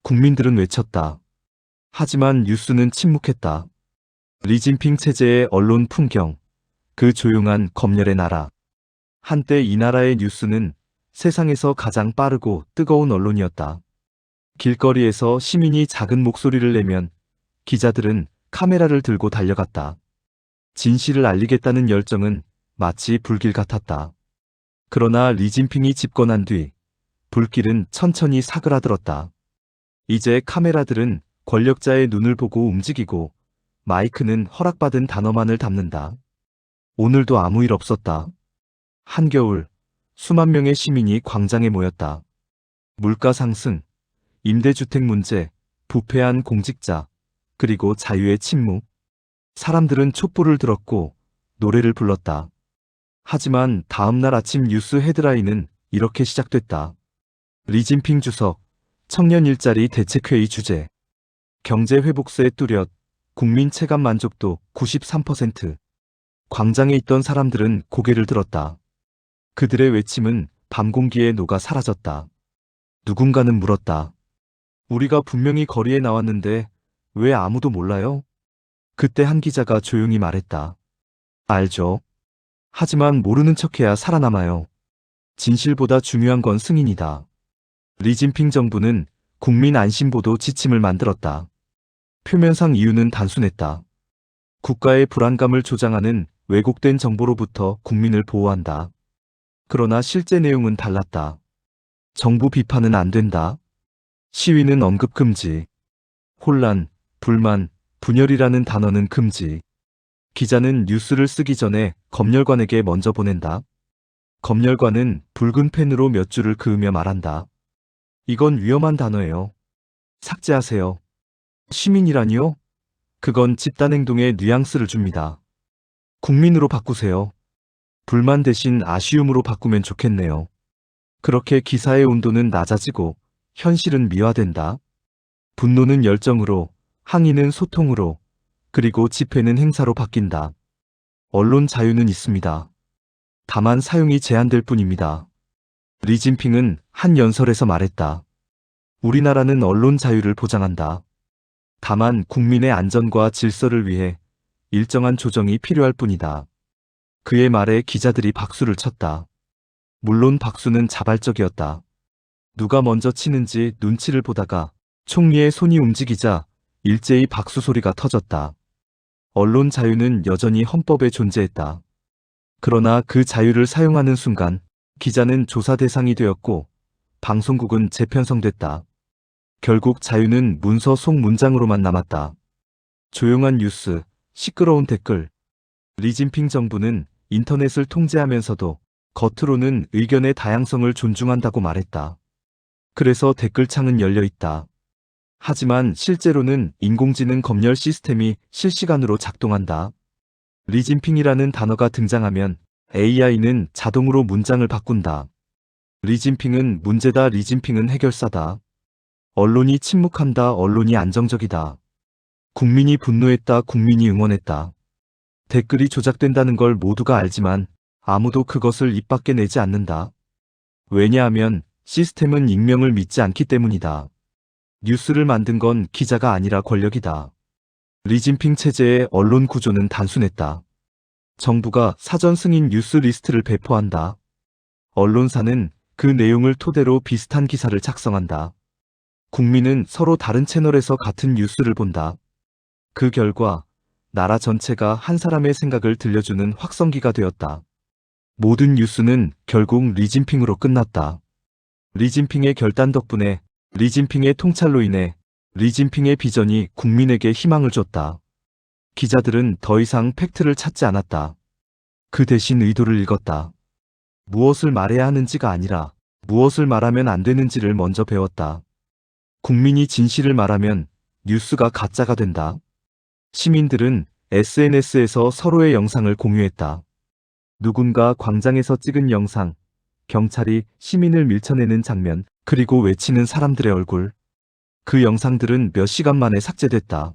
국민들은 외쳤다. 하지만 뉴스는 침묵했다. 리진핑 체제의 언론 풍경, 그 조용한 검열의 나라. 한때 이 나라의 뉴스는 세상에서 가장 빠르고 뜨거운 언론이었다. 길거리에서 시민이 작은 목소리를 내면 기자들은 카메라를 들고 달려갔다. 진실을 알리겠다는 열정은 마치 불길 같았다. 그러나 리진핑이 집권한 뒤 불길은 천천히 사그라들었다. 이제 카메라들은 권력자의 눈을 보고 움직이고 마이크는 허락받은 단어만을 담는다. 오늘도 아무 일 없었다. 한겨울 수만 명의 시민이 광장에 모였다. 물가 상승, 임대주택 문제, 부패한 공직자, 그리고 자유의 침묵. 사람들은 촛불을 들었고 노래를 불렀다. 하지만 다음 날 아침 뉴스 헤드라인은 이렇게 시작됐다. 리진핑 주석, 청년 일자리 대책회의 주재. 경제 회복세에 뚜렷, 국민 체감 만족도 93%. 광장에 있던 사람들은 고개를 들었다. 그들의 외침은 밤 공기에 녹아 사라졌다. 누군가는 물었다. 우리가 분명히 거리에 나왔는데 왜 아무도 몰라요? 그때 한 기자가 조용히 말했다. 알죠. 하지만 모르는 척해야 살아남아요. 진실보다 중요한 건 승인이다. 리진핑 정부는 국민 안심보도 지침을 만들었다. 표면상 이유는 단순했다. 국가의 불안감을 조장하는 왜곡된 정보로부터 국민을 보호한다. 그러나 실제 내용은 달랐다. 정부 비판은 안 된다. 시위는 언급 금지. 혼란, 불만, 분열이라는 단어는 금지. 기자는 뉴스를 쓰기 전에 검열관에게 먼저 보낸다. 검열관은 붉은 펜으로 몇 줄을 그으며 말한다. 이건 위험한 단어예요. 삭제하세요. 시민이라니요? 그건 집단행동에 뉘앙스를 줍니다. 국민으로 바꾸세요. 불만 대신 아쉬움으로 바꾸면 좋겠네요. 그렇게 기사의 온도는 낮아지고 현실은 미화된다. 분노는 열정으로, 항의는 소통으로, 그리고 집회는 행사로 바뀐다. 언론 자유는 있습니다. 다만 사용이 제한될 뿐입니다. 리진핑은 한 연설에서 말했다. 우리나라는 언론 자유를 보장한다. 다만 국민의 안전과 질서를 위해 일정한 조정이 필요할 뿐이다. 그의 말에 기자들이 박수를 쳤다. 물론 박수는 자발적이었다. 누가 먼저 치는지 눈치를 보다가 총리의 손이 움직이자 일제히 박수 소리가 터졌다. 언론 자유는 여전히 헌법에 존재했다. 그러나 그 자유를 사용하는 순간 기자는 조사 대상이 되었고 방송국은 재편성됐다. 결국 자유는 문서 속 문장으로만 남았다. 조용한 뉴스, 시끄러운 댓글. 리진핑 정부는 인터넷을 통제하면서도 겉으로는 의견의 다양성을 존중한다고 말했다. 그래서 댓글창은 열려 있다. 하지만 실제로는 인공지능 검열 시스템이 실시간으로 작동한다. 리진핑이라는 단어가 등장하면 AI는 자동으로 문장을 바꾼다. 리진핑은 문제다. 리진핑은 해결사다. 언론이 침묵한다. 언론이 안정적이다. 국민이 분노했다. 국민이 응원했다. 댓글이 조작된다는 걸 모두가 알지만 아무도 그것을 입 밖에 내지 않는다. 왜냐하면 시스템은 익명을 믿지 않기 때문이다. 뉴스를 만든 건 기자가 아니라 권력이다. 리진핑 체제의 언론 구조는 단순했다. 정부가 사전 승인 뉴스 리스트를 배포한다. 언론사는 그 내용을 토대로 비슷한 기사를 작성한다. 국민은 서로 다른 채널에서 같은 뉴스를 본다. 그 결과 나라 전체가 한 사람의 생각을 들려주는 확성기가 되었다. 모든 뉴스는 결국 리진핑으로 끝났다. 리진핑의 결단 덕분에, 리진핑의 통찰로 인해 리진핑의 비전이 국민에게 희망을 줬다. 기자들은 더 이상 팩트를 찾지 않았다. 그 대신 의도를 읽었다. 무엇을 말해야 하는지가 아니라 무엇을 말하면 안 되는지를 먼저 배웠다. 국민이 진실을 말하면 뉴스가 가짜가 된다. 시민들은 SNS에서 서로의 영상을 공유했다. 누군가 광장에서 찍은 영상, 경찰이 시민을 밀쳐내는 장면, 그리고 외치는 사람들의 얼굴. 그 영상들은 몇 시간 만에 삭제됐다.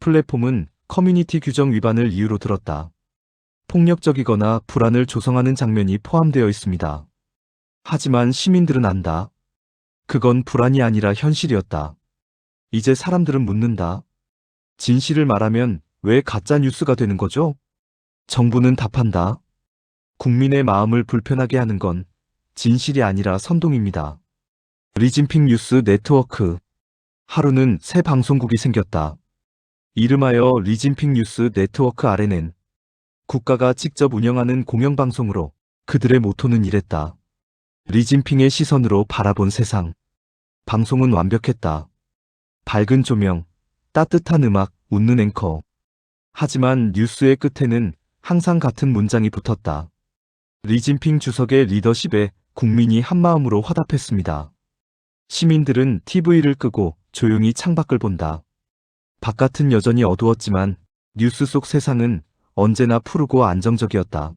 플랫폼은 커뮤니티 규정 위반을 이유로 들었다. 폭력적이거나 불안을 조성하는 장면이 포함되어 있습니다. 하지만 시민들은 안다. 그건 불안이 아니라 현실이었다. 이제 사람들은 묻는다. 진실을 말하면 왜 가짜 뉴스가 되는 거죠? 정부는 답한다. 국민의 마음을 불편하게 하는 건 진실이 아니라 선동입니다. 리진핑 뉴스 네트워크. 하루는 새 방송국이 생겼다. 이름하여 리진핑 뉴스 네트워크 아래는 국가가 직접 운영하는 공영방송으로 그들의 모토는 이랬다. 리진핑의 시선으로 바라본 세상. 방송은 완벽했다. 밝은 조명, 따뜻한 음악, 웃는 앵커. 하지만 뉴스의 끝에는 항상 같은 문장이 붙었다. 리진핑 주석의 리더십에 국민이 한마음으로 화답했습니다. 시민들은 TV를 끄고 조용히 창밖을 본다. 바깥은 여전히 어두웠지만 뉴스 속 세상은 언제나 푸르고 안정적이었다.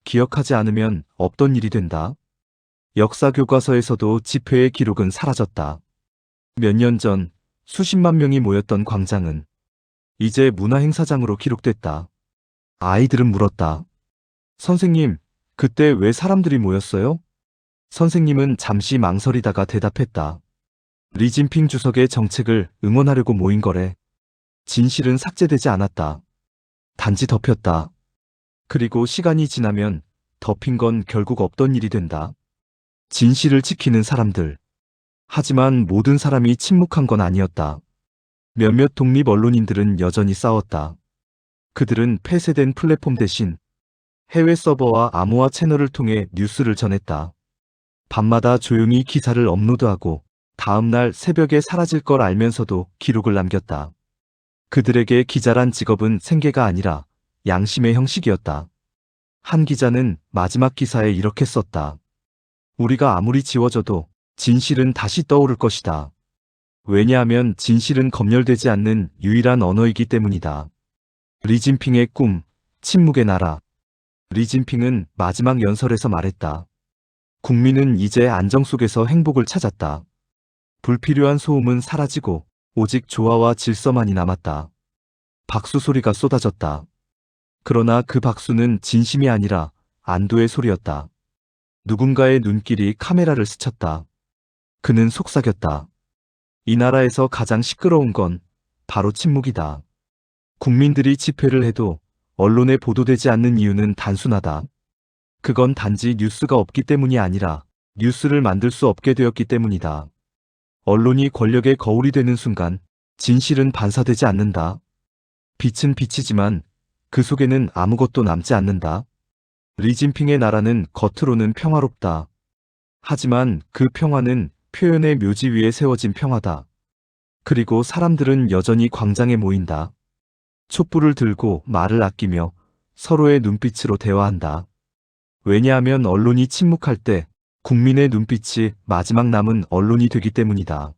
기억하지 않으면 없던 일이 된다. 역사 교과서에서도 집회의 기록은 사라졌다. 몇 년 전 수십만 명이 모였던 광장은 이제 문화행사장으로 기록됐다. 아이들은 물었다. 선생님, 그때 왜 사람들이 모였어요? 선생님은 잠시 망설이다가 대답했다. 리진핑 주석의 정책을 응원하려고 모인 거래. 진실은 삭제되지 않았다. 단지 덮였다. 그리고 시간이 지나면 덮인 건 결국 없던 일이 된다. 진실을 지키는 사람들. 하지만 모든 사람이 침묵한 건 아니었다. 몇몇 독립 언론인들은 여전히 싸웠다. 그들은 폐쇄된 플랫폼 대신 해외 서버와 암호화 채널을 통해 뉴스를 전했다. 밤마다 조용히 기사를 업로드하고 다음날 새벽에 사라질 걸 알면서도 기록을 남겼다. 그들에게 기자란 직업은 생계가 아니라 양심의 형식이었다. 한 기자는 마지막 기사에 이렇게 썼다. 우리가 아무리 지워져도 진실은 다시 떠오를 것이다. 왜냐하면 진실은 검열되지 않는 유일한 언어이기 때문이다. 리진핑의 꿈, 침묵의 나라. 리진핑은 마지막 연설에서 말했다. 국민은 이제 안정 속에서 행복을 찾았다. 불필요한 소음은 사라지고 오직 조화와 질서만이 남았다. 박수 소리가 쏟아졌다. 그러나 그 박수는 진심이 아니라 안도의 소리였다. 누군가의 눈길이 카메라를 스쳤다. 그는 속삭였다. 이 나라에서 가장 시끄러운 건 바로 침묵이다. 국민들이 집회를 해도 언론에 보도되지 않는 이유는 단순하다. 그건 단지 뉴스가 없기 때문이 아니라 뉴스를 만들 수 없게 되었기 때문이다. 언론이 권력의 거울이 되는 순간 진실은 반사되지 않는다. 빛은 빛이지만 그 속에는 아무것도 남지 않는다. 리진핑의 나라는 겉으로는 평화롭다. 하지만 그 평화는 표현의 묘지 위에 세워진 평화다. 그리고 사람들은 여전히 광장에 모인다. 촛불을 들고 말을 아끼며 서로의 눈빛으로 대화한다. 왜냐하면 언론이 침묵할 때 국민의 눈빛이 마지막 남은 언론이 되기 때문이다.